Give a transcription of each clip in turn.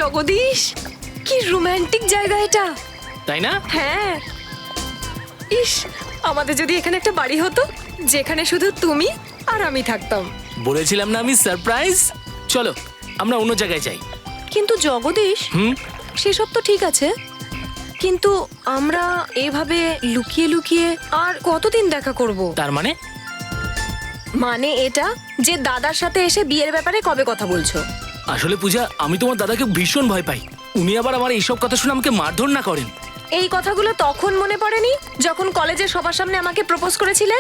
জগদীশ, কি রোমান্টিক জায়গা এটা, তাই না? হ্যাঁ। ইস, আমাদের যদি এখানে একটা বাড়ি হতো যেখানে শুধু তুমি আর আমি থাকতাম। বলেছিলাম না আমি সারপ্রাইজ। চলো আমরা অন্য জায়গায় যাই। কিন্তু জগদীশ, সেসব তো ঠিক আছে, কিন্তু আমরা এভাবে লুকিয়ে লুকিয়ে আর কতদিন দেখা করব? তার মানে? মানে এটা যে দাদার সাথে এসে বিয়ের ব্যাপারে কবে কথা বলছো? আসলে পূজা, আমি তোমার দাদাকে ভীষণ ভয় পাই। উনি আবার আমার এইসব কথা শুনে আমাকে মারধর না করেন। এই কথাগুলো তখন মনে পড়েনি যখন কলেজের সবার সামনে আমাকে প্রপোজ করেছিলে?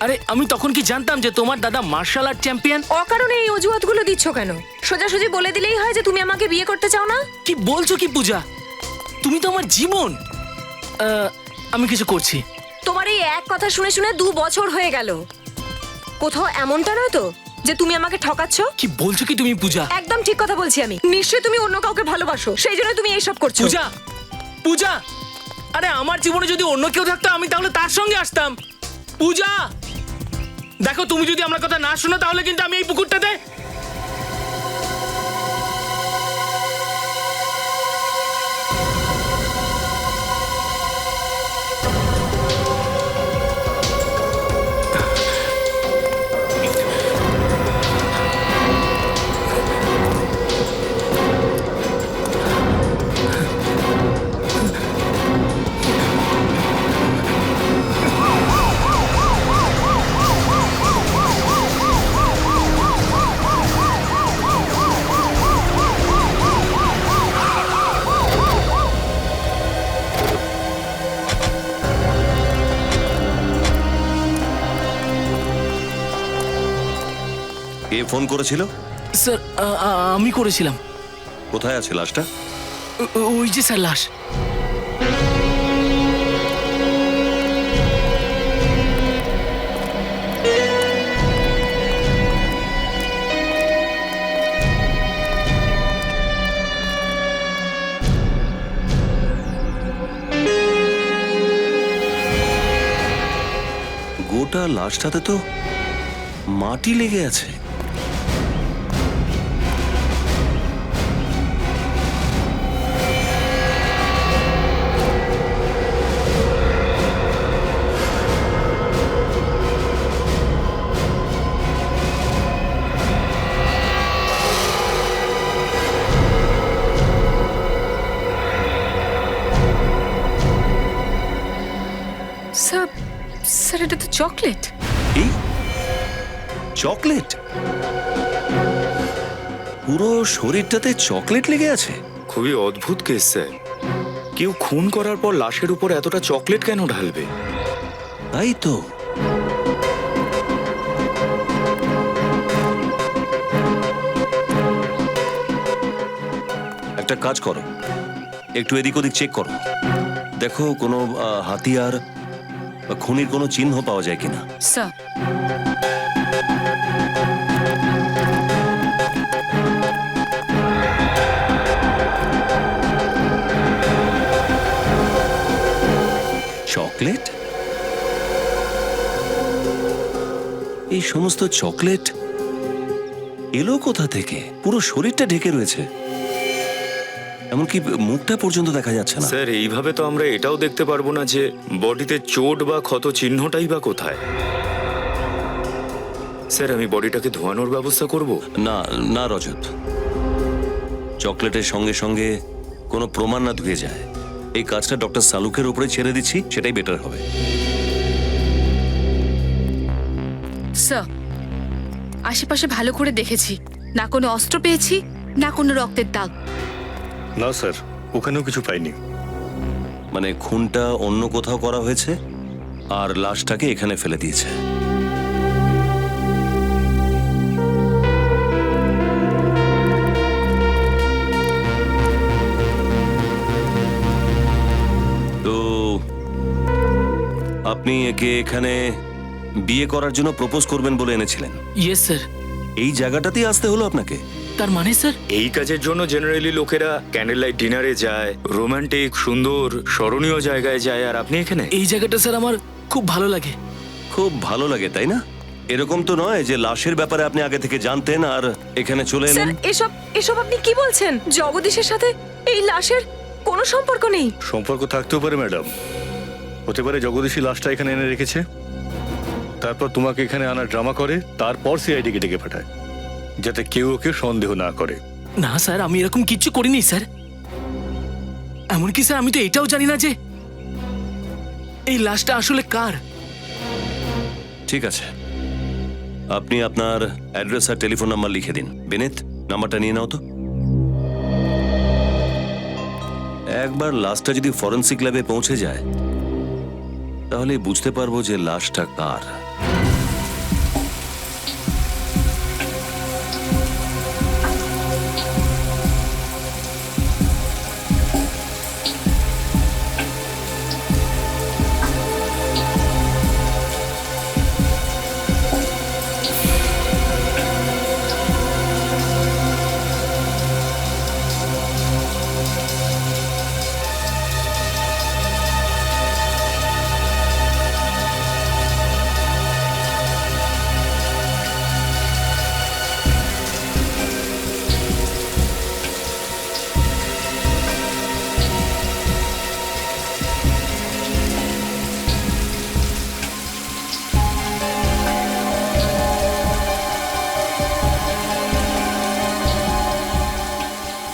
আরে আমি তখন কি জানতাম যে তোমার দাদা মার্শাল আর্ট চ্যাম্পিয়ন? অকারণে এই অজুহাতগুলো দিচ্ছ কেন? সোজাসুজি বলে দিলেই হয় যে তুমি আমাকে বিয়ে করতে চাও না। কি বলছো কি পূজা? তুমি তো আমার জীবন। আমি কিছু করছি। তোমার এই এক কথা শুনে শুনে 2 বছর হয়ে গেল। কোথাও এমনটা নয় তো যে তুমি আমাকে ঠকাচ্ছ? কি বলছো কি তুমি পূজা? একদম ঠিক কথা বলছি আমি। নিশ্চয়ই তুমি অন্য কাউকে ভালোবাসো, সেই জন্য তুমি এইসব করছো। পূজা, পূজা, আরে আমার জীবনে যদি অন্য কেউ থাকতো আমি তাহলে তার সঙ্গে আসতাম। পূজা, দেখো তুমি যদি আমার কথা না শোনো তাহলে কিন্তু আমি এই পুকুরটাতে। কে ফোন করেছিল? স্যার, আমি করেছিলাম। কোথায় আছে লাশটা? ওই যে স্যার লাশ। গোটা লাশটাতে তো মাটি লেগে আছে। স্যার, স্যার এটা তো চকলেট। এই চকলেট? পুরো শরীরটাতে চকলেট লেগে আছে। খুবই অদ্ভুত কেস স্যার। কেউ খুন করার পর লাশের উপর এতটা চকলেট কেন ঢালবে? তাই তো। একটা কাজ করো, একটু এদিক ওদিক চেক করো, দেখো কোনো হাতিয়ার বা খুনির কোনো চিহ্ন পাওয়া যায় কিনা। Sir, chocolate? এই সমস্ত চকলেট এলো কোথা থেকে? পুরো শরীরটা ঢেকে রয়েছে, এমনকি মুখটা পর্যন্ত দেখা যাচ্ছে না। স্যার এইভাবে তো আমরা এটাও দেখতে পারবো না যে বডিতে চোট বা ক্ষত চিহ্নটাই বা কোথায়। স্যার আমি বডিটাকে ধোয়ানোর ব্যবস্থা করব। না না রজত, চকলেটের সঙ্গে সঙ্গে কোনো প্রমাণ না ধুয়ে যায়, এই কাজটা ডক্টর সালুকের উপরে ছেড়ে দিচ্ছি, সেটাই বেটার হবে। স্যার, আশেপাশে ভালো করে দেখেছি, না কোনো অস্ত্র পেয়েছি না কোনো রক্তের দাগ। না স্যার, ওখানেও কিছু পাইনি। মানে খুনটা অন্য কোথাও করা হয়েছে আর লাশটাকে এখানে ফেলে দিয়েছে। তো আপনি একে এখানে বিয়ে করার জন্য প্রপোজ করবেন বলে এনেছিলেন? Yes sir. এই জায়গাটাতেই আসতে হলো আপনাকে? তার মানে স্যার? এই কাজের জন্য জেনারেলি লোকেরা ক্যান্ডেল লাইট ডিনারে যায়, রোমান্টিক সুন্দর স্মরণীয় জায়গায় যায়, আর আপনি এখানে? এই জায়গাটা স্যার আমার খুব ভালো লাগে। খুব ভালো লাগে তাই না? এরকম তো নয় যে লাশের ব্যাপারে আপনি আগে থেকে জানতেন আর এখানে চলে স্যার এলেন। এসব এসব আপনি কি বলছেন? জগদীশের সাথে এই লাশের কোনো সম্পর্ক নেই। সম্পর্ক থাকতেও পারে ম্যাডাম, হতে পারে জগদীশী লাশটা এখানে এনে রেখেছে, তারপর তোমাকে এখানে আনার ড্রামা করে, তারপর সিআইডিকে ডেকে পাঠায় যাতে কেউ ওকে সন্দেহ না করে। না স্যার, আমি এরকম কিচ্ছু করিনি স্যার। এমনকি স্যার আমি তো এটাও জানি না যে এই লাশটা আসলে কার। ঠিক আছে, আপনি আপনার অ্যাড্রেস আর টেলিফোন নাম্বার লিখে দিন। বিনীত, নাম্বারটা নিয়ে নাও তো। একবার লাশটা যদি ফরেন্সিক ল্যাবে পৌঁছে যায় তাহলে বুঝতে পারবো যে লাশটা কার।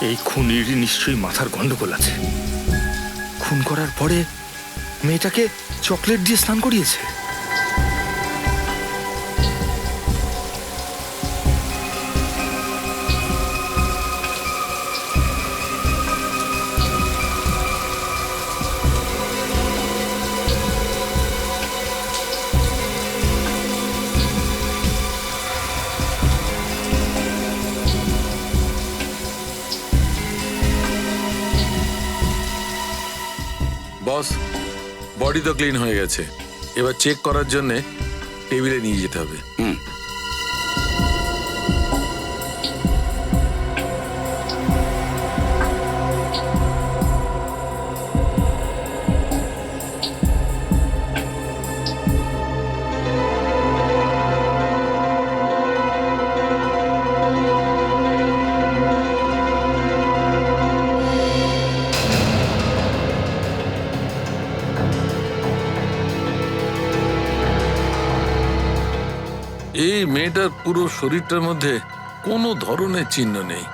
এই খুনির নিশ্চয়ই মাথার গন্ডগোল আছে। খুন করার পরে মেয়েটাকে চকলেট দিয়ে স্নান করিয়েছে। বস, বডি তো ক্লিন হয়ে গেছে, এবার চেক করার জন্য টেবিলে নিয়ে যেতে হবে। এই মেয়েটার পুরো শরীরটার মধ্যে কোনো ধরনের চিহ্ন নেই,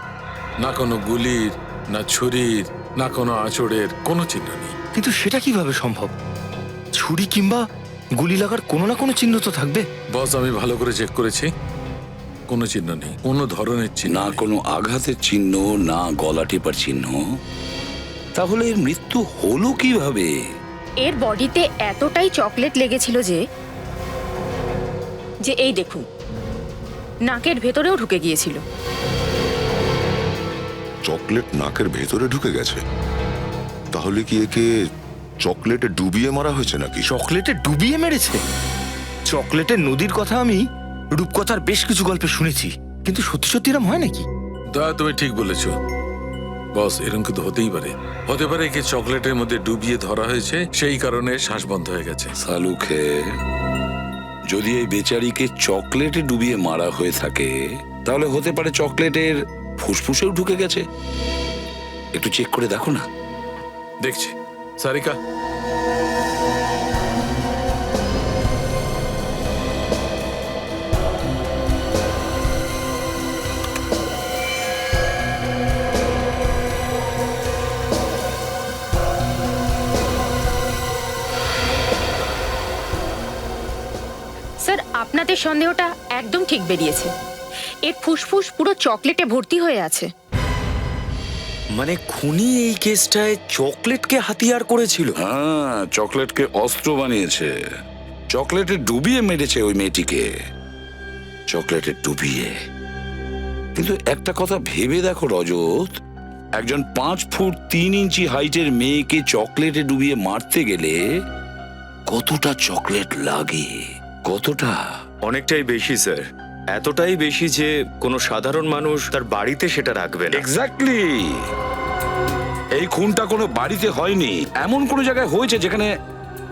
না কোনো গুলির, না ছুরির, না কোনো আঁচড়ের, কোনো চিহ্ন নেই। কিন্তু সেটা কিভাবে সম্ভব? ছুরি কিংবা গুলি লাগার কোনো না কোনো চিহ্ন তো থাকবে। বস, আমি ভালো করে চেক করেছি, কোনো চিহ্ন নেই, কোনো ধরনের চিহ্ন না নেই। কোনো আঘাতের চিহ্ন, না গলা টেপার চিহ্ন। তাহলে এর মৃত্যু হলো কিভাবে? এর বডিতে এতটাই চকলেট লেগেছিল যে এই দেখুন, নাকের ভেতরেও ঢুকে গিয়েছিল। চকলেট নাকের ভেতরে ঢুকে গেছে? তাহলে কি একে চকলেটে ডুবিয়ে মারা হয়েছে নাকি? চকলেটে ডুবিয়ে মেরেছে? চকলেটের নদীর কথা আমি রূপকথার বেশ কিছু গল্পে শুনেছি, কিন্তু সত্যি সত্যি এরম হয় নাকি? দা, তুমি ঠিক বলেছ বস, এরকম কিন্তু হতেই পারে। হতে পারে একে চকলেটের মধ্যে ডুবিয়ে ধরা হয়েছে, সেই কারণে শ্বাস বন্ধ হয়ে গেছে। সালুখে, যদি এই বেচারিকে চকলেটে ডুবিয়ে মারা হয়ে থাকে তাহলে হতে পারে চকলেটের ফুসফুসেও ঢুকে গেছে। একটু চেক করে দেখো না। দেখছি। সারিকা, স্যার, আপনাদের সন্দেহটা একদম ঠিক বেরিয়েছে। এর ফুসফুস পুরো চকলেটে ভর্তি হয়ে আছে। মানে খুনি এই কেসটায় চকলেটকে হাতিয়ার করেছিল? হ্যাঁ, চকলেটকে অস্ত্র বানিয়েছে। চকলেটে ডুবিয়ে মেরেছে ওই মেয়েটিকে, চকলেটে ডুবিয়ে। কিন্তু একটা কথা ভেবে দেখো রজত, একজন 5 ফুট 3 ইঞ্চি হাইটের মেয়েকে চকলেটে ডুবিয়ে মারতে গেলে কতটা চকলেট লাগে, কতটা? অনেকটাই বেশি স্যার, এতটাই বেশি যে কোনো সাধারণ মানুষ তার বাড়িতে সেটা রাখবে না। এক্স্যাক্টলি। এই খুনটা কোনো বাড়িতে হয়নি, এমন কোনো জায়গায় হয়েছে যেখানে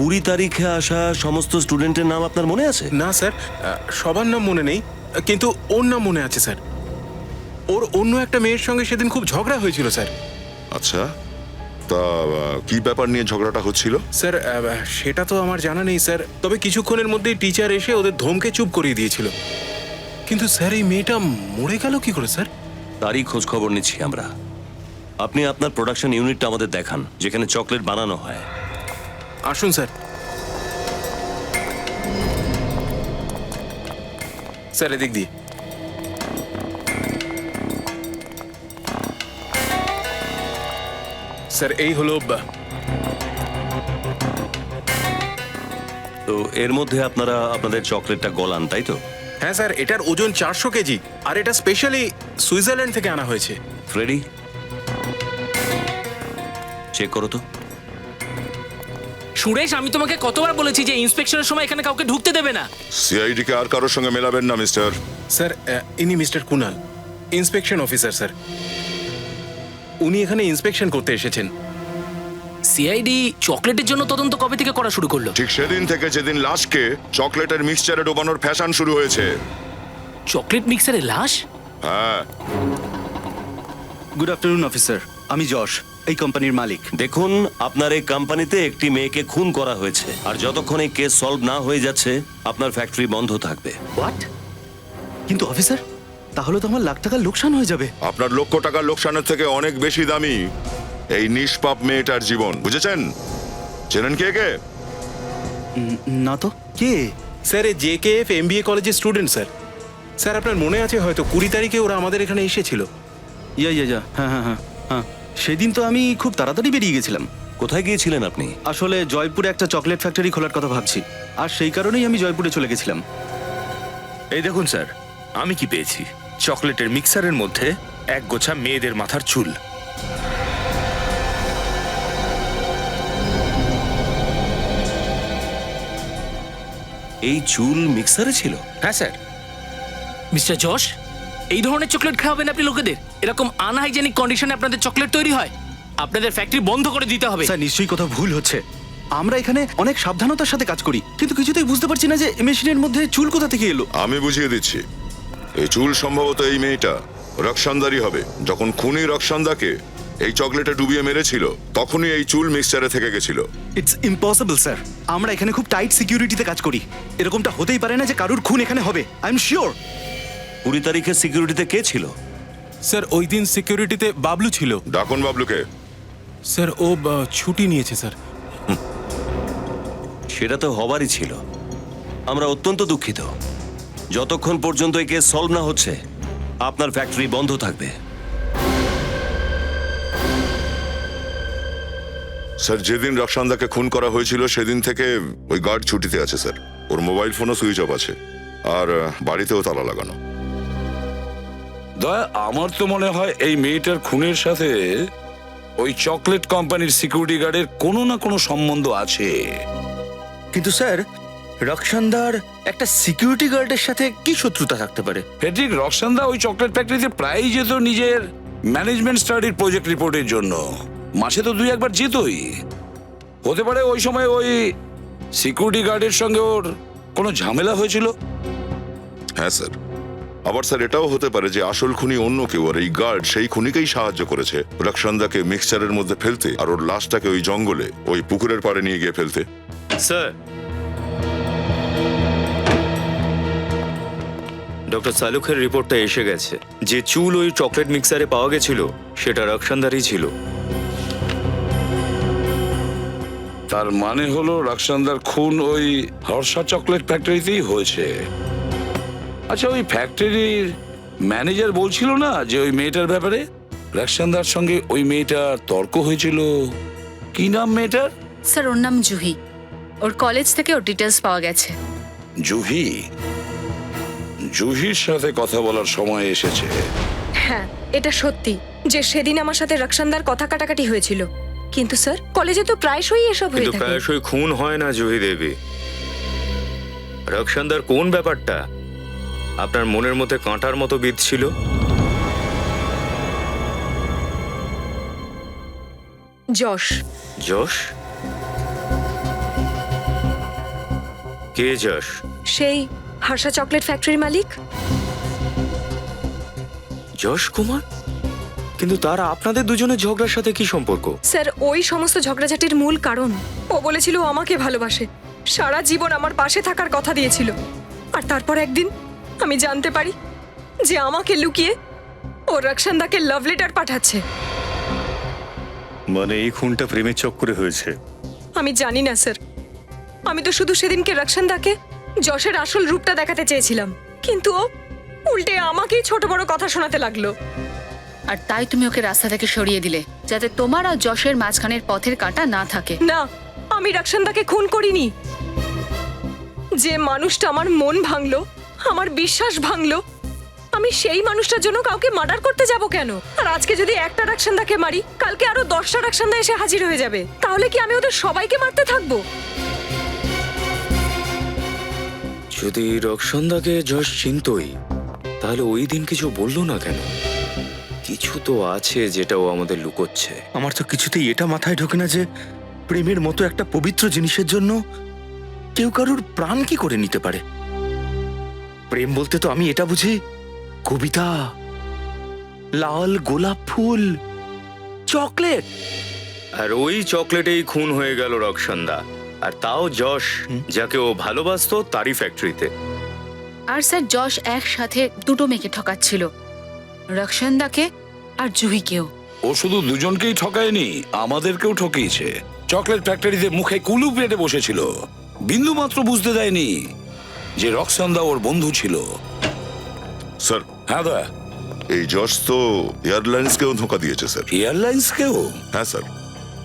20 তারিখে আসা সমস্ত স্টুডেন্টের নাম আপনার মনে আছে? না স্যার, সবার নাম মনে নেই, কিন্তু ওর নাম মনে আছে স্যার। ওর অন্য একটা মেয়ের সঙ্গে সেদিন খুব ঝগড়া হয়েছিল স্যার। আচ্ছা, তা কি ব্যাপার নিয়ে ঝগড়াটা হচ্ছিল? স্যার সেটা তো আমার জানা নেই স্যার, তবে কিছুক্ষণের মধ্যেই টিচার এসে ওদের ধমকে চুপ করিয়ে দিয়েছিল। কিন্তু স্যার এই মেয়েটা মরে গেল কি করে স্যার? তারই খোঁজ খবর নিচ্ছি আমরা। আপনি আপনার প্রোডাকশন ইউনিটটা আমাদের দেখান, যেখানে চকলেট বানানো হয়। আসুন স্যার। স্যার এদিক দিয়ে। স্যার এই হলো তো এর মধ্যে আপনারা আপনাদের চকলেটটা গলান, তাই তো? হ্যাঁ স্যার, এটার ওজন 400 কেজি, আর এটা স্পেশালি সুইজারল্যান্ড থেকে আনা হয়েছে। ফ্রেডি, চেক করো তো। সুরেশ, আমি তোমাকে কতবার বলেছি যে ইন্সপেকশনের সময় এখানে কাউকে ঢুকতে দেবে না। সিআইডি কে আর কারোর সঙ্গে মেলাবেন না মিস্টার। স্যার ইনি mister Kunal, inspection officer sir. উনি এখানে ইন্সপেকশন করতে এসেছেন। সিআইডি চকলেটের জন্য তদন্ত কবে থেকে করা শুরু করলো? ঠিক সেদিন থেকে যেদিন লাশকে চকলেটের মিক্সচারে ডোবানোর ফ্যাশন শুরু হয়েছে। চকলেট মিক্সারে লাশ? হ্যাঁ। গুড আফটারনুন অফিসার, আমি যশ, এই কোম্পানির মালিক। দেখুন, আপনার এই কোম্পানিতে একটি মেয়েকে খুন করা হয়েছে, আর যতক্ষণ এই কেস সলভ না হয়ে যাচ্ছে আপনার ফ্যাক্টরি বন্ধ থাকবে। হোয়াট? কিন্তু অফিসার, তাহলে তো আমার লাখ টাকার লোকসান হয়ে যাবে। আপনার লক্ষ টাকার লোকসানের থেকে অনেক বেশি দামি এই নিষ্পাপ মেয়েটার জীবন, বুঝেছেন? চেনেন কে কে? না তো, কে? স্যার এ জেকেএফ এমবিএ কলেজের স্টুডেন্ট স্যার। স্যার আপনার মনে আছে হয়তো 20 তারিখে ওরা আমাদের এখানে এসেছিল। ইয়া, হ্যাঁ হ্যাঁ হ্যাঁ হ্যাঁ, সেদিন তো আমি খুব তাড়াতাড়ি বেরিয়ে গেছিলাম। কোথায় গিয়েছিলেন আপনি? আসলে জয়পুরে একটা চকলেট ফ্যাক্টরি খোলার কথা ভাবছি, আর সেই কারণেই আমি জয়পুরে চলে গেছিলাম। এই দেখুন স্যার, আমি কি পেয়েছি। চকলেটের মিক্সারের মধ্যে এক গোছা মেয়েদের মাথার চুল। এই চুল মিক্সারে ছিল? হ্যাঁ স্যার। মিস্টার যশ, এই ধরনের চকলেট খাওয়াবেন আপনি লোকেদের? এরকম আনহাইজেনিক কন্ডিশনে আপনাদের চকলেট তৈরি হয়? আপনাদের ফ্যাক্টরি বন্ধ করে দিতে হবে। স্যার নিশ্চয়ই কথা ভুল হচ্ছে। আমরা এখানে অনেক সাবধানতার সাথে কাজ করি, কিন্তু কিছুতেই বুঝতে পারছি না যে মেশিনের মধ্যে চুল কোথা থেকে এলো। আমি বুঝিয়ে দিচ্ছি। এই চুল সম্ভবত এই মেয়েটা রক্সান্দারই হবে। যখন খুনি রক্সান্দাকে এই চকলেটে ডুবিয়ে মেরেছিল, তখনই এই চুল মিক্সচারে থেকে গেছিল। ইটস ইম্পসিবল স্যার, আমরা এখানে খুব টাইট সিকিউরিটিতে কাজ করি। এরকমটা হতেই পারে না যে কারুর খুন এখানে হবে। I am sure. 20 তারিখে সিকিউরিটিতে কে ছিল? স্যার ওই দিন সিকিউরিটিতে বাবলু ছিল। ডাকুন বাবলুকে। স্যার ও ছুটি নিয়েছে স্যার। সেটা তো হবারই ছিল। আমরা অত্যন্ত দুঃখিত। যতক্ষণ পর্যন্ত এই কেস সলভ না হচ্ছে আপনার ফ্যাক্টরি বন্ধ থাকবে। স্যার যেদিন রক্সান্দাকে খুন করা হয়েছিল সেদিন থেকে ওই গার্ড ছুটিতে আছে স্যার। ওর মোবাইল ফোনও সুইচ অফ আছে, আর বাড়িতেও তালা লাগানো। দয়া, আমার তো মনে হয় এই মেয়েটার খুনের সাথে ওই চকলেট কোম্পানির সিকিউরিটি গার্ডের কোনো না কোনো সম্বন্ধ আছে। কিন্তু স্যার, রক্সান্দার একটা সিকিউরিটি গার্ডের সাথে কি শত্রুতা থাকতে পারে? ফেডরিক রক্সান্দা ওই চকলেট ফ্যাক্টরিতে প্রায়ই যেত নিজের ম্যানেজমেন্ট স্টাডির প্রজেক্ট রিপোর্টের জন্য। মাসে তো 2-1 যেতই। হতে পারে ওই সময় ওই সিকিউরিটি গার্ডের সঙ্গে ওর কোনো ঝামেলা হয়েছিল। হ্যাঁ স্যার। আবার স্যার এটাও হতে পারে যে আসল খুনি অন্য কেউ, আর এই গার্ড সেই খুনিকেই সাহায্য করেছে রক্সান্দাকে মিক্সচারের মধ্যে ফেলতে, আর ওর লাশটাকে ওই জঙ্গলে ওই পুকুরের পাড়ে নিয়ে গিয়ে ফেলতে। স্যার, ডক্টর সালুখের রিপোর্টটা এসে গেছে। যে চুল ওই চকলেট মিক্সারে পাওয়া গেছিল সেটা রক্সান্দারই ছিল। তার মানে হলো রক্সান্দার খুন ওই হর্ষা চকলেট ফ্যাক্টরিতেই হয়েছে। আচ্ছা, ওই ফ্যাক্টরির ম্যানেজার বলছিল না যে ওই মেয়েটার ব্যাপারে রক্সান্দার সঙ্গে ওই মেয়েটার তর্ক হয়েছিল? কি নাম মেয়েটার? স্যার ওর নাম জুহি। ওর কলেজ থেকে ওর ডিটেলস পাওয়া গেছে। জুহি? জুহির সাথে কথা বলার সময় এসেছে। হ্যাঁ, এটা সত্যি যে সেদিন আমার সাথে রক্সান্দার কথা কাটাকাটি হয়েছিল। কিন্তু স্যার কলেজে তো প্রায়শই এসব হয়ে কিন্তু থাকে। প্রায়শই খুন হয় না জুহি দেবী। রক্সান্দার কোন ব্যাপারটা আপনার মনের মধ্যে কাঁটার মতো বিঁধছিল? যশ। যশ? কে যশ? সেই হর্ষা চকলেট ফ্যাক্টরির মালিক। যশ কুমার? কিন্তু তার আপনাদের দুজনের ঝগড়ার সাথে কি সম্পর্ক? স্যার, ওই সমস্ত ঝগড়াঝাটির মূল কারণ ও বলেছিল ও আমাকে ভালোবাসে, সারা জীবন আমার পাশে থাকার কথা দিয়েছিল। আর তারপর একদিন আমি জানতে পারি যে আমাকে লুকিয়ে ও রক্ষান্দাকে লাভ লেটার পাঠাচ্ছে। মানে এই খুনটা প্রেমের চক্করে হয়েছে? আমি জানি না স্যার, আমি তো শুধু সেদিনকে রক্ষান্দাকে যশের আসল রূপটা দেখাতে চেয়েছিলাম, কিন্তু ও উল্টে আমাকেই ছোট বড় কথা শোনাতে লাগলো। আর তাই তুমি ওকে রাস্তা থেকে সরিয়ে দিলে, যাতে তোমার আর যশের মাঝখানের পথের কাঁটা না থাকে। না, আমি রক্ষান্দাকে খুন করিনি। যে মানুষটা আমার মন ভাঙলো, আমার বিশ্বাস ভাঙলো, আমি সেই মানুষটার জন্য কাউকে মার্ডার করতে যাব কেন? আর আজকে যদি একটা রক্ষান্দাকে মারি, কালকে আরো 10টা রক্ষান্দা এসে হাজির হয়ে যাবে। তাহলে কি আমি ওদের সবাইকে মারতে থাকবো? যদি রক্ষন্দাকে যশ চিনতই, তাহলে ওই দিন কিছু বললো না কেন? কিছু তো আছে যেটা ও আমাদের লুকোচ্ছে। আমার তো কিছুতেই এটা মাথায় ঢোকে না যে প্রেমের মতো একটা পবিত্র জিনিসের জন্য কেউ কারুর প্রাণ কি করে নিতে পারে। প্রেম বলতে তো আমি এটা বুঝি কবিতা, লাল গোলাপ ফুল, চকলেট। আর ওই চকলেটেই খুন হয়ে গেল রক্ষন্দা, আর তাও যশ, যাকে ও ভালোবাসতো তারই ফ্যাক্টরিতে। আর স্যার, যশ একসাথে দুটো মেয়েকে ঠকাচ্ছিল, রক্ষান্দাকে আর জুহিকেও। ও শুধু দুজনকেই ঠকায়নি, আমাদেরকেও ঠকিয়েছে। চকলেট ফ্যাক্টরিতে মুখে কুলুপ পেটে বসেছিল, বিন্দু মাত্র বুঝতে দেয়নি যে রক্সন্দা ওর বন্ধু ছিল। স্যার, হ্যাঁ দা, এই যশ তো এয়ারলাইন্সকেও ধোঁকা দিয়েছে স্যার। এয়ারলাইন্সকেও? হ্যাঁ স্যার,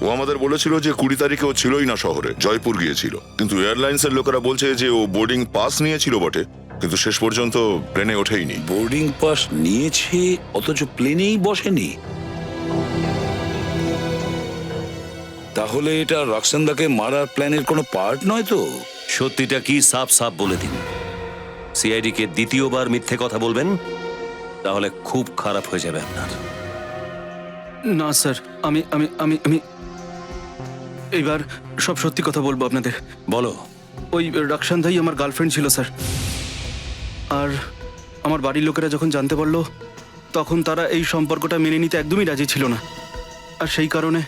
ও আমাদের বলেছিল যে 20 তারিখে ও ছিলই না শহরে, জয়পুর গিয়েছিল। কিন্তু এয়ারলাইন্সের লোকেরা বলছে যে ও বোর্ডিং পাস নিয়েছিল বটে, কিন্তু শেষ পর্যন্ত প্লেনে ওঠেইনি। বোর্ডিং পাস নিয়েছে অথচ প্লেনেই বসেনি? তাহলে এটা রক্সন্দাকে মারার প্ল্যানের কোনো পার্ট নয় তো? সত্যিটা কি সাফ সাফ বলে দিন। সিআইডি কে দ্বিতীয়বার মিথ্যে কথা বলবেন, তাহলে খুব খারাপ হয়ে যাবে আপনার। না স্যার, আমি আমি আমি আমি এইবার সব সত্যি কথা বলবো আপনাদের। বলো। ওই রক্ষান্ধাই আমার গার্লফ্রেন্ড ছিল স্যার। আর আমার বাড়ির লোকেরা যখন জানতে পারলো, তখন তারা এই সম্পর্কটা মেনে নিতে একদমই রাজি ছিল না। আর সেই কারণে,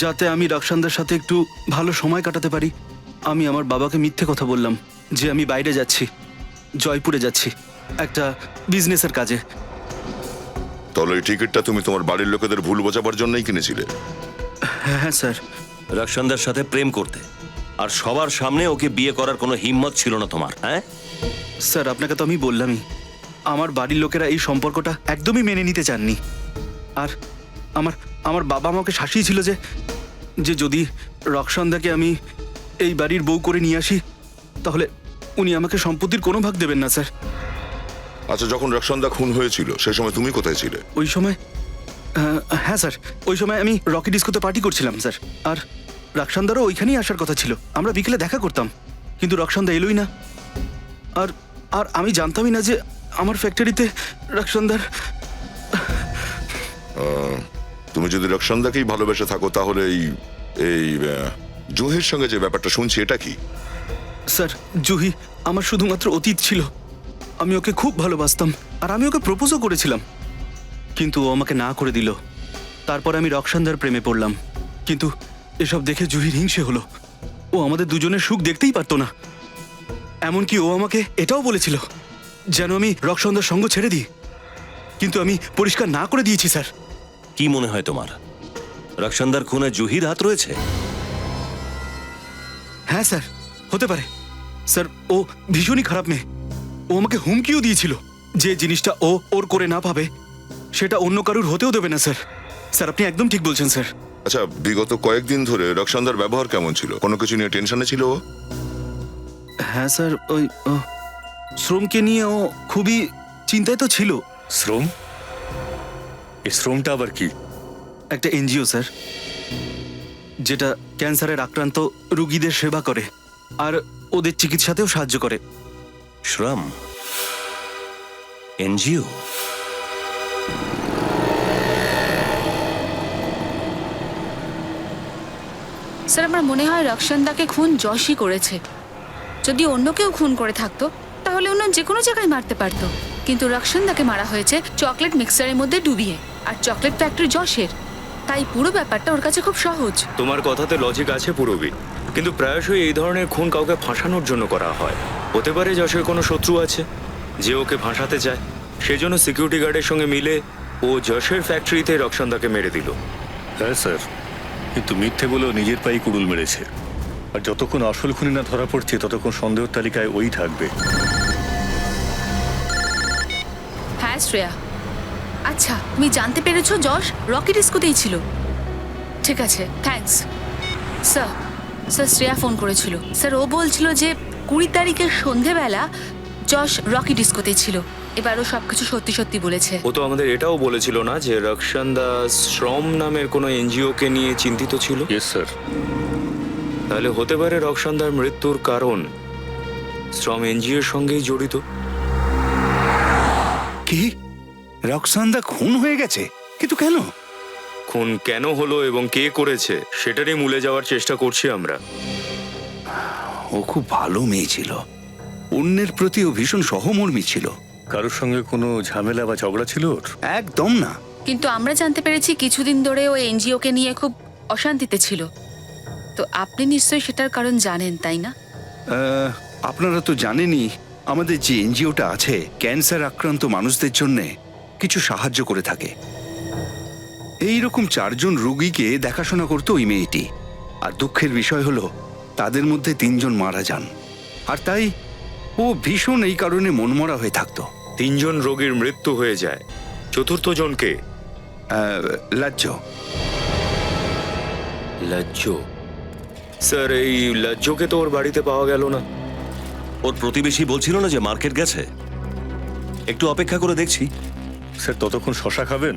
যাতে আমি রক্ষান্ধার সাথে একটু ভালো সময় কাটাতে পারি, আমি আমার বাবাকে মিথ্যে কথা বললাম যে আমি বাইরে যাচ্ছি, জয়পুরে যাচ্ছি একটা বিজনেসের কাজে। তাহলে এই টিকিটটা তুমি তোমার বাড়ির লোকেদের ভুল বোঝাবার জন্যই কিনেছিলে? হ্যাঁ স্যার। রক্ষান্দার সাথে প্রেম করতে, আর সবার সামনে ওকে বিয়ে করার কোনো হিম্মত ছিল না তোমার? হ্যাঁ স্যার, আপনাকে তো আমি বললামই, আমার বাড়ির লোকেরা এই সম্পর্কটা একদমই মেনে নিতে চাননি। আর আমার আমার বাবা আমাকে শাসিয়েছিল যে যে যদি রক্ষান্দাকে আমি এই বাড়ির বউ করে নিয়ে আসি, তাহলে উনি আমাকে সম্পত্তির কোনো ভাগ দেবেন না স্যার। আচ্ছা, যখন রক্ষান্দা খুন হয়েছিল সেই সময় তুমি কোথায় ছিলে? ওই সময় হ্যাঁ স্যার, ওই সময় আমি রকি ডিস্কোতে পার্টি করছিলাম স্যার। আর রক্ষান্দারও ওইখানেই আসার কথা ছিল, আমরা বিকেলে দেখা করতাম, কিন্তু রক্ষান্দা এলোই না। আর আর আমি জানতামই না যে আমার ফ্যাক্টরিতে রক্ষান্দার। তুমি যদি রক্ষান্দাকেই ভালোবেসে থাকো, তাহলে এই এই জুহির সঙ্গে যে ব্যাপারটা শুনছি, এটা কি? স্যার, জুহি আমার শুধুমাত্র অতীত ছিল। আমি ওকে খুব ভালোবাসতাম, আর আমি ওকে প্রপোজও করেছিলাম, কিন্তু ও আমাকে না করে দিল। তারপর আমি রক্ষান্দার প্রেমে পড়লাম, কিন্তু এসব দেখে জুহির হিংসে হলো। ও আমাদের দুজনের সুখ দেখতেই পারতো না। এমনকি ও আমাকে এটাও বলেছিল যেন আমি রক্ষান্দার সঙ্গ ছেড়ে দিই, কিন্তু আমি পরিষ্কার না করে দিয়েছি স্যার। কি মনে হয় তোমার, রক্ষান্দার খুনে জুহির হাত রয়েছে? হ্যাঁ স্যার, হতে পারে স্যার। ও ভীষণই খারাপ মেয়ে। ও আমাকে হুমকিও দিয়েছিল যে জিনিসটা ও ওর করে না পাবে, সেটা অন্য কারুর হতেও দেবে না স্যার। স্যার, আপনি একদম ঠিক বলছেন স্যার। আচ্ছা, বিগত কয়েকদিন ধরে রক্ষান্দার ব্যবহার কেমন ছিল? কোনো কিছু নিয়ে টেনশনে ছিল ও? হ্যাঁ স্যার, ওই শ্রমকে নিয়ে ও খুবই চিন্তায় তো ছিল। শ্রম? এই শ্রমটা আবার কি? একটা এনজিও স্যার, যেটা ক্যান্সারের আক্রান্ত রোগীদের সেবা করে আর ওদের চিকিৎসাতেও সাহায্য করে। শ্রম এনজিও? স্যার, আমার মনে হয় রক্ষান্দাকে খুন যশই করেছে। যদি অন্য কেউ খুন করে থাকতো তাহলে অন্য যে কোনো জায়গায় মারতে পারতো, কিন্তু রক্ষণদাকে মারা হয়েছে চকলেট মিক্সারের মধ্যে ডুবিয়ে, আর চকলেট ফ্যাক্টরি যশের, তাই পুরো ব্যাপারটা ওর কাছে খুব সহজ। তোমার কথাতে লজিক আছে পুরবি, কিন্তু প্রায়শই এই ধরনের খুন কাউকে ফাঁসানোর জন্য করা হয়। হতে পারে যশের কোনো শত্রু আছে যে ওকে ফাঁসাতে চায়, সেজন্য সিকিউরিটি গার্ডের সঙ্গে মিলে ও যশের ফ্যাক্টরিতে রক্ষণদাকে মেরে দিল। হ্যাঁ স্যার, কিন্তু মিথ্যে বলেও নিজের পায়ে কুড়ুল মেরেছে। আর যতক্ষণ আসল খুনি না ধরা পড়ছে ততক্ষণ সন্দেহের তালিকায় ওই থাকবে। হ্যাঁ শ্রেয়া, আচ্ছা তুমি জানতে পেরেছো যশ রকি ডিস্কোতেই ছিল। ঠিক আছে, thanks. Sir sir Shreya phone করেছিল স্যার, ও বলছিল যে 20 তারিখের সন্ধেবেলা যশ রকি ডিস্কোতে ছিল। এবার ও সবকিছু সত্যি সত্যি বলেছে। ও তো আমাদের এটাও বলেছিল না যে রক্ষণদা শ্রম নামের কোনো এনজিওকে নিয়ে চিন্তিত ছিল? Yes sir. তাহলে হতে পারে রক্ষণদার মৃত্যুর কারণ শ্রম এনজিওর সঙ্গেই জড়িত। কি রক্সান্দা খুন হয়ে গেছে? কিন্তু কেন? খুন কেন হলো এবং কে করেছে সেটারই মূলে যাওয়ার চেষ্টা করছি আমরা। ও খুব ভালো মেয়ে ছিল, অন্যের প্রতি ও ভীষণ সহমর্মী ছিল। কারোর সঙ্গে কোনো ঝামেলা বা ঝগড়া ছিল ওর? একদম না। কিন্তু আমরা জানতে পেরেছি কিছুদিন ধরে ও এনজিওকে নিয়ে খুব অশান্তিতে ছিল। তো আপনি নিশ্চয়ই সেটার কারণ জানেন, তাই না? আপনারা তো জানেনই আমাদের যে এনজিওটা আছে ক্যান্সার আক্রান্ত মানুষদের জন্য কিছু সাহায্য করে থাকে। এইরকম 4 জন রোগীকে দেখাশোনা করতো ওই মেয়েটি। আর দুঃখের বিষয় হলো তাদের মধ্যে 3 জন মারা যান। আর তাই ও ভীষণ এই কারণে মনমরা হয়ে থাকতো। 3 জন রোগীর মৃত্যু হয়ে যায়, চতুর্থ জনকে? লাজ্জ। লাজ্জ? স্যার এই লাজ্জকে তো ওর বাড়িতে পাওয়া গেল না। ওর প্রতিবেশী বলছিল না যে মার্কেট গেছে? একটু অপেক্ষা করে দেখছি। স্যার ততক্ষণ শশা খাবেন?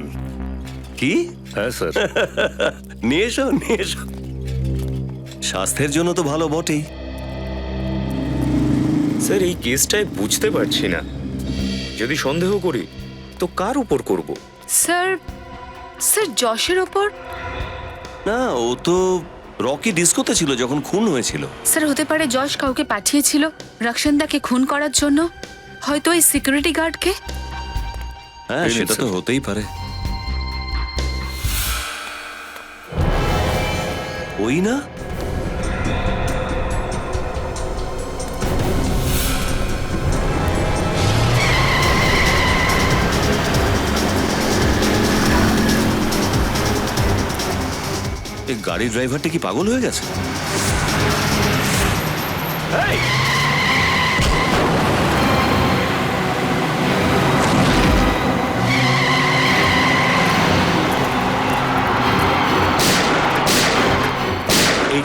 কি? হ্যাঁ স্যার। নিয়ে এসো নিয়ে এসো, স্বাস্থ্যের জন্য তো ভালো বটেই। স্যার এই কেসটায় বুঝতে পারছি না, যদি সন্দেহ করি তো কার উপর করব? স্যার স্যার যশের ওপর? না, ও তো রকি ডিস্কোতে ছিল যখন খুন হয়েছিল। স্যার হতে পারে যশ কাউকে পাঠিয়েছিল রক্ষণদাকে খুন করার জন্য, হয়তো ওই সিকিউরিটি গার্ডকে। হ্যাঁ, সেটা তো হতেই পারে। ওই না? এই গাড়ির ড্রাইভারটা কি পাগল হয়ে গেছে?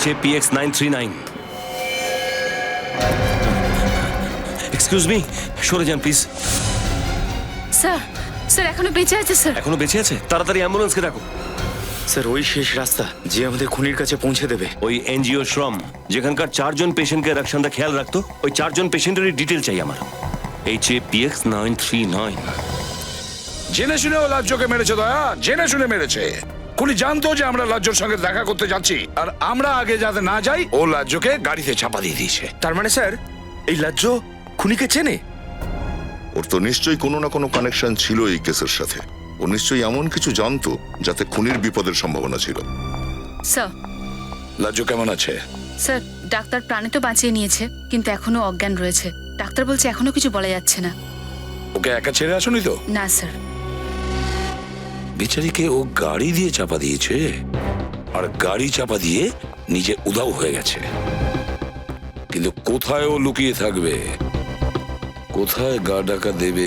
HAPX 939। এক্সকিউজ মি, সরে যান প্লিজ। স্যার স্যার এখনো বেঁচে আছে স্যার। এখনো বেঁচে আছে? তাড়াতাড়ি অ্যাম্বুলেন্সকে ডাকো। স্যার ওই শেষ রাস্তা যে আমাদের খুনির কাছে পৌঁছে দেবে। ওই এনজিও শ্রম যেখানকার 4 জন পেশেন্টকে রক্ষণদা খেয়াল রাখতো, ওই 4 জন পেশেন্টেরই ডিটেল চাই আমার। HAPX 939। জেনে শুনে ও লাজ্জকে মেরেছে দয়া, জেনে শুনে মেরেছে। খুনি জানতো যে আমরা লাজ্জর সঙ্গে দেখা করতে যাচ্ছি, আর আমরা আগে যাতে না যাই ও লাজ্জকে গাড়িতে চাপা দিয়ে দিয়েছে। তার মানে স্যার এই লাজ্জ খুনিকে চেনে? ওর তো নিশ্চয়ই কোনো না কোনো কানেকশন ছিল এই কেসের সাথে। ও নিশ্চয়ই এমন কিছু জানতো যাতে খুনির বিপদের সম্ভাবনা ছিল। স্যার লাজ্জ কেমন আছে? স্যার ডাক্তার প্রাণে তো বাঁচিয়ে নিয়েছে, কিন্তু এখনো অজ্ঞান রয়েছে। ডাক্তার বলছে এখনো কিছু বলা যাচ্ছে না। ওকে একা ছেড়ে আসুনি তো? না স্যার। বেচারিকে ও গাড়ি দিয়ে চাপা দিয়েছে, আর গাড়ি চাপা দিয়ে নিজে উধাও হয়ে গেছে। কিন্তু কোথায় ও লুকিয়ে থাকবে, কোথায় গা ডাকা দেবে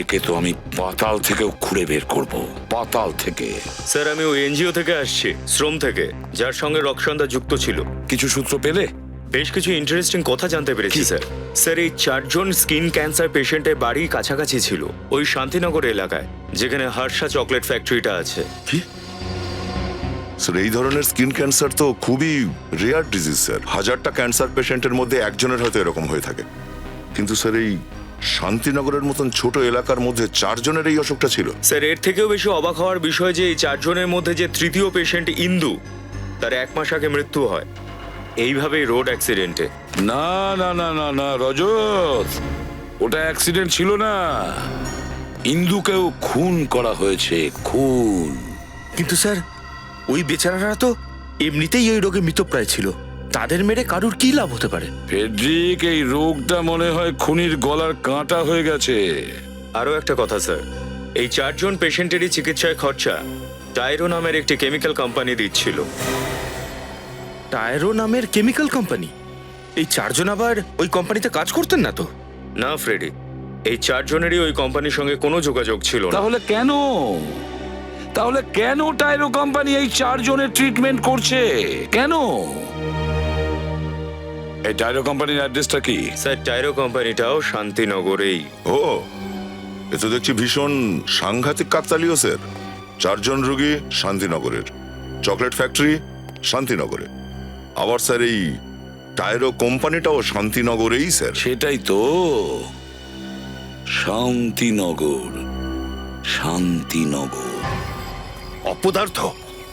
একে তো আমি পাতাল থেকেও খুঁড়ে বের করব, পাতাল থেকে। স্যার আমি ওই এনজিও থেকে আসছি, শ্রম থেকে, যার সঙ্গে রক্ষণদা যুক্ত ছিল। কিছু সূত্র পেলে? বেশ কিছু ইন্টারেস্টিং কথা জানতে পেরেছি স্যার। স্যার এই 4 জন স্কিন ক্যান্সার পেশেন্টের বাড়ি কাছাকাছি ছিল, ওই শান্তিনগর এলাকায় যেখানে হর্ষা চকলেট ফ্যাক্টরিটা আছে। কি স্যার, এই ধরনের স্কিন ক্যান্সার তো খুবই রেয়ার ডিজিজ স্যার। 1000টা ক্যান্সার পেশেন্টের মধ্যে একজনের হয়তো এরকম হয়ে থাকে। কিন্তু স্যার এই শান্তিনগরের মতন ছোট এলাকার মধ্যে 4 জনের এই অসুখটা ছিল। স্যার এর থেকেও বেশি অবাক হওয়ার বিষয় যে এই 4 জনের মধ্যে যে তৃতীয় পেশেন্ট ইন্দু, তার 1 মাস আগে মৃত্যু হয়। এইভাবেই রোড অ্যাক্সিডেন্টে। না না না না না রজত, ওটা অ্যাক্সিডেন্ট ছিল না, ইন্দুকেও খুন করা হয়েছে, খুন। কিন্তু স্যার ওই বেচারারা তো এমনিতেই ওই রোগে মৃতপ্রায় ছিল, তাদের মেরে কারুর কি লাভ হতে পারে? ফেডরিক, এই রোগটা মনে হয় খুনির গলার কাঁটা হয়ে গেছে। আরও একটা কথা স্যার, এই 4 জন পেশেন্টেরই চিকিৎসায় খরচা টাইরো নামের একটি কেমিক্যাল কোম্পানি দিচ্ছিল। টায়রো নামের কেমিক্যাল কোম্পানি? এই 4 জন আবার ওই কোম্পানিতে কাজ করতেন না তো? না ফ্রেডি, এই 4 জনেরই ওই কোম্পানির সঙ্গে কোনো যোগাযোগ ছিল না। তাহলে কেন, তাহলে কেন টাইরো কোম্পানি এই 4 জনের ট্রিটমেন্ট করছে? কেন? এই টাইরো কোম্পানির অ্যাড্রেসটা কি? স্যার, টাইরো কোম্পানিটাও শান্তিনগরেই। ও, এ তো দেখছি ভীষণ সাংঘাতিক কাকতালীয় স্যার। 4 জন রোগী শান্তিনগরের, চকলেট ফ্যাক্টরি শান্তিনগরে, আবার স্যার এই টায়রো কোম্পানিটাও শান্তিনগরেই স্যার। সেটাই তো, শান্তিনগর, শান্তিনগর। অপদার্থ,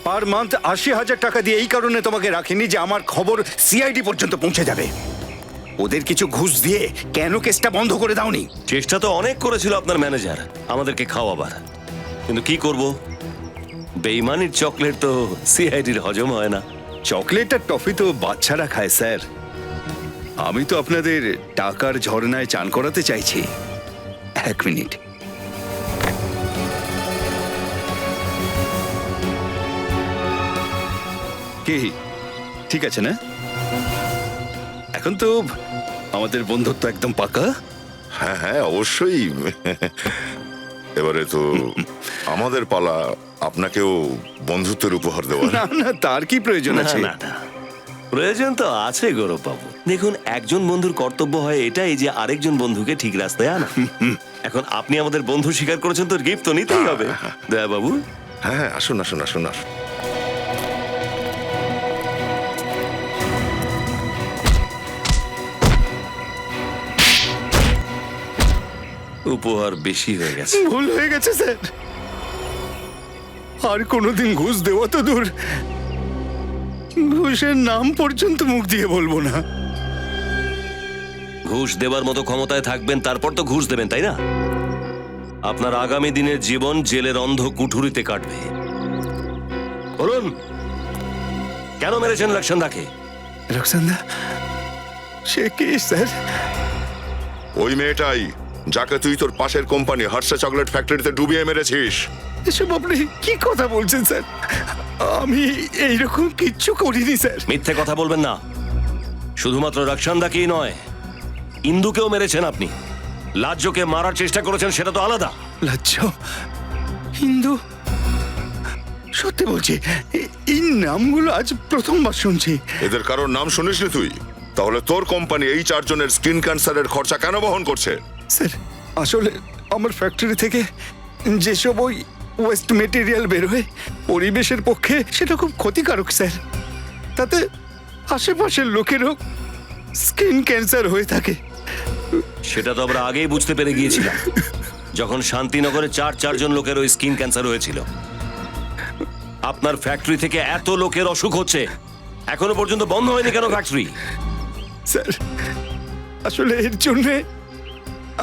পার মান্থ 80,000 টাকা দিয়ে এই কারণে তোমাকে রাখিনি যে আমার খবর সিআইডি পর্যন্ত পৌঁছে যাবে। ওদের কিছু ঘুষ দিয়ে কেন কেসটা বন্ধ করে দাওনি? চেষ্টা তো অনেক করেছিল আপনার ম্যানেজার আমাদেরকে খাওয়াবার, কিন্তু কি করব, বেইমানির চকলেট তো সিআইডির হজম হয় না। চকলেট আর টফি তো বাচ্চারা খায় স্যার। আমি তো আপনাদের টাকার ঝর্ণায় চান করাতে চাইছি। 1 মিনিট। কি ঠিক আছে না? এখন তো আমাদের বন্ধুত্ব একদম পাকা। হ্যাঁ হ্যাঁ অবশ্যই। এবারে তো আমাদের পালা আপনাকেও বন্ধুত্বের উপহার দেওয়ার। না না, তার কি প্রয়োজন না আছে? না না, প্রয়োজন তো আছে গৌরববাবু। দেখুন, একজন বন্ধুর কর্তব্য হয় এটাই যে আরেকজন বন্ধুকে ঠিক রাস্তায় আনা। এখন আপনি আমাদের বন্ধু স্বীকার করেছেন, তো গিফট তো নিতেই হবে দয়া বাবু। হ্যাঁ হ্যাঁ, আসুন আসুন আসুন আসুন। উপহার বেশি হয়ে গেছে। ভুল হয়ে গেছে স্যার, আর কোনোদিন ঘুষ দেওয়া তো দূর, ঘুষের নাম পর্যন্ত মুখ দিয়ে বলবো না। ঘুষ দেবার মতো ক্ষমতায় থাকবেন, তারপর তো ঘুষ দেবেন, তাই না? আপনার আগামী দিনের জীবন জেলের অন্ধ কুঠুরিতে কাটবে। বলুন, কেন মেরেছেন লক্ষণদাকে? রক্সান্দা, সে কি স্যার? ওই মেয়েটাই যাকে তুই তোর পাশের কোম্পানি হার্ষা চকলেট ফ্যাক্টরিতে ডুবিয়ে মেরেছিস। এসব আপনি কি কথা বলছেন স্যার? আমি এইরকম কিচ্ছু করিনি স্যার। মিথ্যে কথা বলবেন না। শুধুমাত্র রক্ষণদাকেই নয়, ইন্দুকেও মেরেছেন আপনি। লাজ্জকে মারার চেষ্টা করেছেন, সেটা তো আলাদা। লাজ্জ, হিন্দু, সত্যি বলছি এই নামগুলো আজ প্রথমবার শুনছি। এদের কারোর নাম শুনিসনি তুই? তাহলে তোর কোম্পানি এই 4 জনের স্কিন ক্যান্সারের খরচা কেন বহন করছে? স্যার, আসলে আমার ফ্যাক্টরি থেকে যেসব ওই ওয়েস্ট মেটেরিয়াল বেরোয় পরিবেশের পক্ষে সেটা খুব ক্ষতিকারক স্যার। তাতে আশেপাশের লোকেরও স্কিন ক্যান্সার হয়ে থাকে। সেটা তো আমরা আগেই বুঝতে পেরে গিয়েছিলাম, যখন শান্তিনগরে 4 জন লোকের ওই স্কিন ক্যান্সার হয়েছিল। আপনার ফ্যাক্টরি থেকে এত লোকের অসুখ হচ্ছে, এখনো পর্যন্ত বন্ধ হয়নি কেন ফ্যাক্টরি? স্যার, আসলে এর জন্য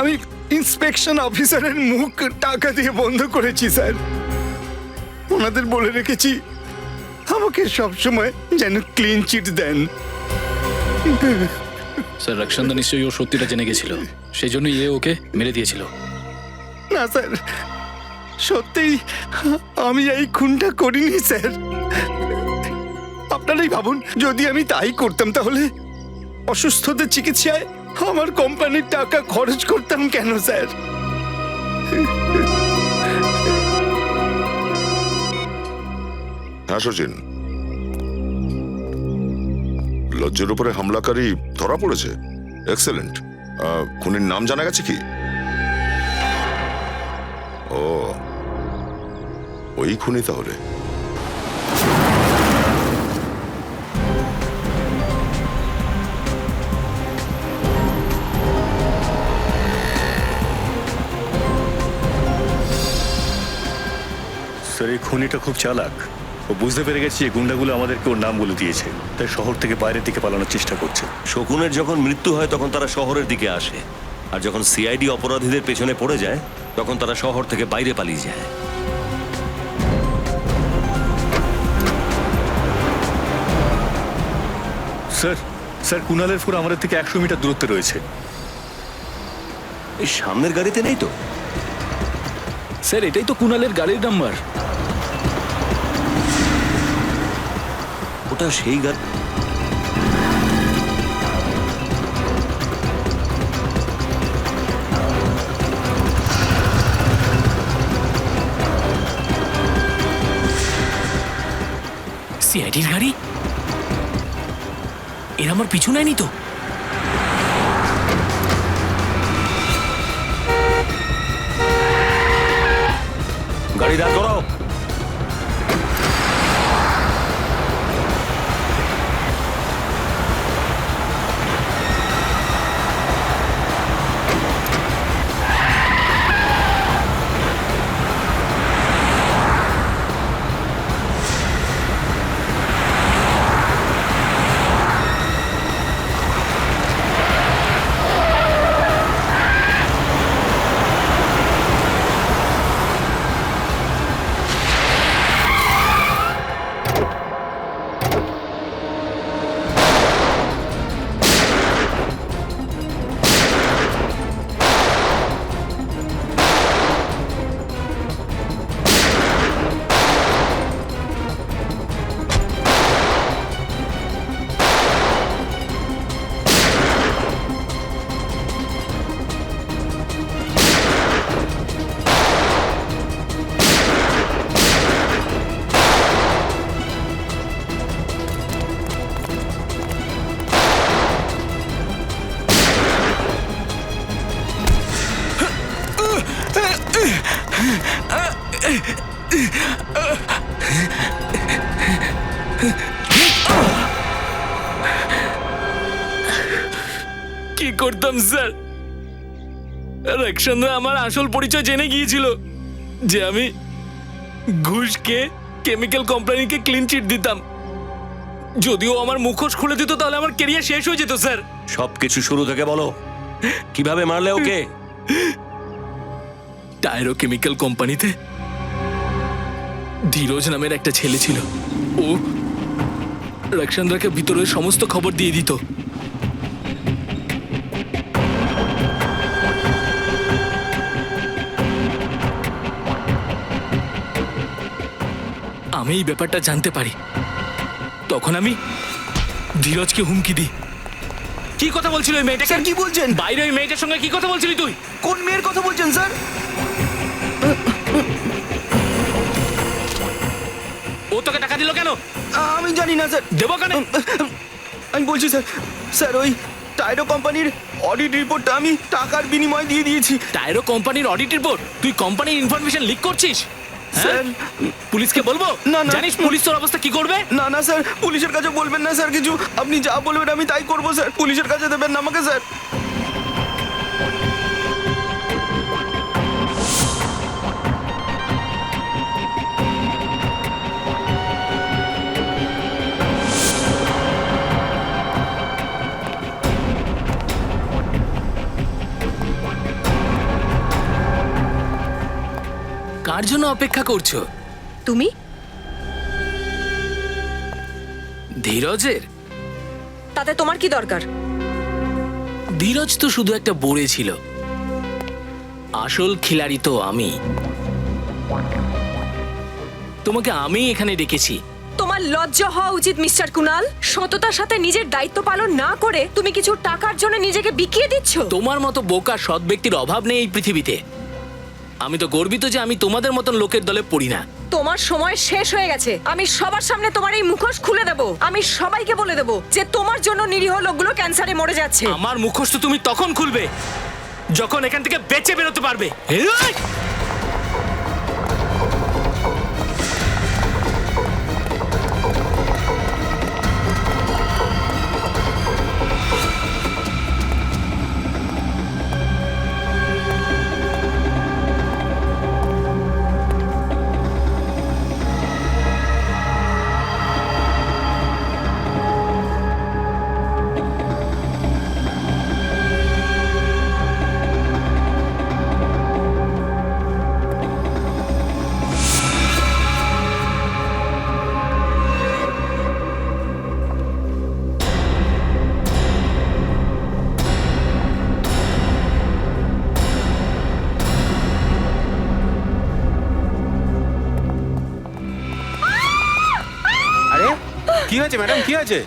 আমি ইন্সপেকশন অফিসারের মুখ টাকা দিয়ে বন্ধ করেছি স্যার। ওনাদের বলে রেখেছি আমাকে সবসময় যেন ক্লিন চিট দেন। স্যার, রক্ষান্দা নিশ্চয়ই ও সত্যিটা জেনে গেছিল, সেই জন্যই এ ওকে মেরে দিয়েছিল। না স্যার, সত্যিই আমি এই খুনটা করিনি স্যার। আপনারাই ভাবুন, যদি আমি তাই করতাম তাহলে অসুস্থদের চিকিৎসায় আমার কোম্পানির টাকা খরচ করতাম কেন স্যার? হ্যাঁ সচিন, লজ্জের উপরে হামলাকারী ধরা পড়েছে। এক্সেলেন্ট। খুনির নাম জানা গেছে কি? ও, ওই খুনি তাহলে। স্যার, এই খুনিটা খুব চালাক। ও ও বুঝতে পেরে গেছে যে গুন্ডাগুলো আমাদেরকে ওর নাম বলে দিয়েছে, তাই শহর থেকে বাইরের দিকে পালানোর চেষ্টা করছে। শকুনের যখন মৃত্যু হয় তখন তারা শহরের দিকে আসে, আর যখন সিআইডি অপরাধীদের পেছনে পড়ে যায় তখন তারা শহর থেকে বাইরে পালিয়ে যায়। স্যার স্যার কুনালের ফোর আমাদের থেকে 100 মিটার দূরত্বে রয়েছে। এই সামনের গাড়িতে নেই তো? স্যার এটাই তো কুনালের গাড়ির নাম্বার। ওটা সেই গাড়ি। সিআইডির গাড়ি? এরা আমার পিছু নেয়নি তো? গাড়ি দাঁড় করাও। কি করতাম স্যার? রক্ষান্দা আমার আসল পরিচয় জেনে গিয়েছিল যে আমি ঘুষকে কেমিক্যাল কোম্পানিকে ক্লিন চিট দিতাম। যদিও আমার মুখোশ খুলে দিত তাহলে আমার ক্যারিয়ার শেষ হয়ে যেত স্যার। সবকিছু শুরু থেকে বলো, কিভাবে মারলে ওকে? টায়রো কেমিক্যাল কোম্পানিতে ধীরজ নামের একটা ছেলে ছিল। ও রক্ষান্দ্রাকে ভিতরের সমস্ত খবর দিয়ে দিত। আমি এই ব্যাপারটা জানতে পারি, তখন আমি ধীরজকে হুমকি দিই। কি কথা বলছিল ওই মেয়েটা? স্যার কি বলছেন? বাইরে ওই মেয়েটার সঙ্গে কি কথা বলছিলি তুই? কোন মেয়ের কথা বলছেন স্যার? ও তোকে টাকা দিল কেন? আমি জানি না স্যার। দেবো কেন? আমি বলছি স্যার, স্যার ওই টাইরো কোম্পানির অডিট রিপোর্টটা আমি টাকার বিনিময়ে দিয়ে দিয়েছি। টায়রো কোম্পানির অডিট রিপোর্ট? তুই কোম্পানির ইনফরমেশন লিক করছিস? স্যার পুলিশকে বলবো? না না, জানিস পুলিশ তোর অবস্থা কি করবে? না না স্যার, পুলিশের কাছে বলবেন না স্যার কিছু। আপনি যা বলবেন আমি তাই করবো স্যার। পুলিশের কাছে দেবেন না আমাকে স্যার। কার জন্য অপেক্ষা করছো? তুমি? ধীরজের? তাতে তোমার কি দরকার? ধীরজ তো শুধু একটা বড়ে ছিল, আসল খিলাড়ি তো আমি। তোমাকে আমি এখানে ডেকেছি। তোমার লজ্জা হওয়া উচিত মিস্টার কুনাল। সততার সাথে নিজের দায়িত্ব পালন না করে তুমি কিছু টাকার জন্য নিজেকে বিকিয়ে দিচ্ছ। তোমার মতো বোকা সৎ ব্যক্তির অভাব নেই এই পৃথিবীতে। আমি তো গর্বিত যে আমি তোমাদের মতন লোকের দলে পড়ি না। তোমার সময় শেষ হয়ে গেছে। আমি সবার সামনে তোমার এই মুখোশ খুলে দেব। আমি সবাইকে বলে দেব যে তোমার জন্য নিরীহ লোকগুলো ক্যান্সারে মরে যাচ্ছে। আমার মুখোশ তো তুমি তখন খুলবে যখন এখান থেকে বেঁচে বেরোতে পারবে। কি হয়েছে ম্যাডাম, কি হয়েছে?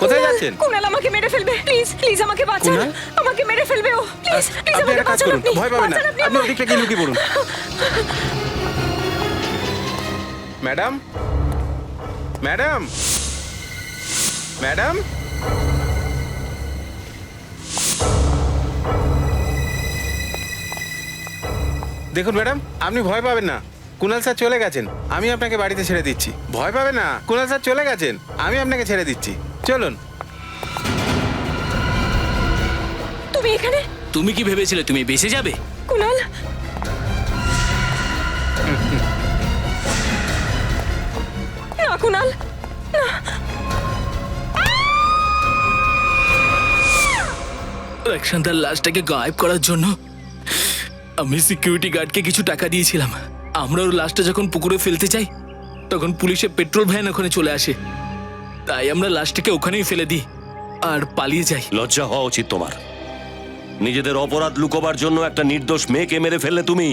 কোথায় যাচ্ছেন? কুনাল আমাকে মেরে ফেলবে, প্লিজ প্লিজ আমাকে বাঁচান। কুনাল? আমাকে মেরে ফেলবে ও, প্লিজ প্লিজ আপনি আমাকে একটা কাজ বাঁচান। করুন, আপনি ভয় পাবেন না, বাঁচান আপনি আপনি আমায়। ওদিকটা গিয়ে লুকিয়ে পড়ুন। ম্যাডাম, ম্যাডাম, ম্যাডাম, দেখুন ম্যাডাম, আপনি ভয় পাবেন না, কুনাল স্যার চলে গেছেন, আমি আপনাকে বাড়িতে ছেড়ে দিচ্ছি। ভয় পাবেন না, কুনাল স্যার চলে গেছেন, আমি আপনাকে ছেড়ে দিচ্ছি, চলুন। তুমি এখানে? তুমি কি ভেবেছিলে তুমি বেঁচে যাবে? কুনাল, না কুনাল, রক্ষান্দার লাশটাকে গায়েব করার জন্য আমি সিকিউরিটি গার্ডকে কিছু টাকা দিয়েছিলাম। আমরা ওর লাশটা যখন পুকুরে ফেলতে চাই তখন পুলিশের পেট্রোল ভ্যান ওখানে চলে আসে, তাই আমরা লাশটাকে ওখানেই ফেলে দিই আর পালিয়ে যাই। লজ্জা হওয়া উচিত তোমার। নিজেদের অপরাধ লুকোবার জন্য একটা নির্দোষ মেয়েকে মেরে ফেললে তুমি।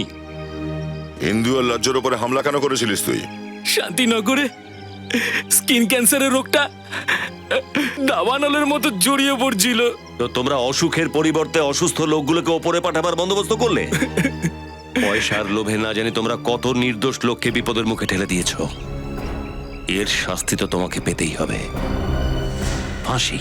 হিন্দু আর লজ্জার উপরে হামলা কেন করেছিলিস তুই? শান্তিনগরে স্কিন ক্যান্সারের রোগটা দাবানলের মতো জড়িয়ে পড়ছিল। তো তোমরা অসুখের পরিবর্তে অসুস্থ লোকগুলোকে ওপরে পাঠাবার বন্দোবস্ত করলে। পয়সার লোভে না জানি তোমরা কত নির্দোষ লোককে বিপদের মুখে ঠেলে দিয়েছো। এর শাস্তি তো তোমাকে পেতেই হবে, ফাঁসি।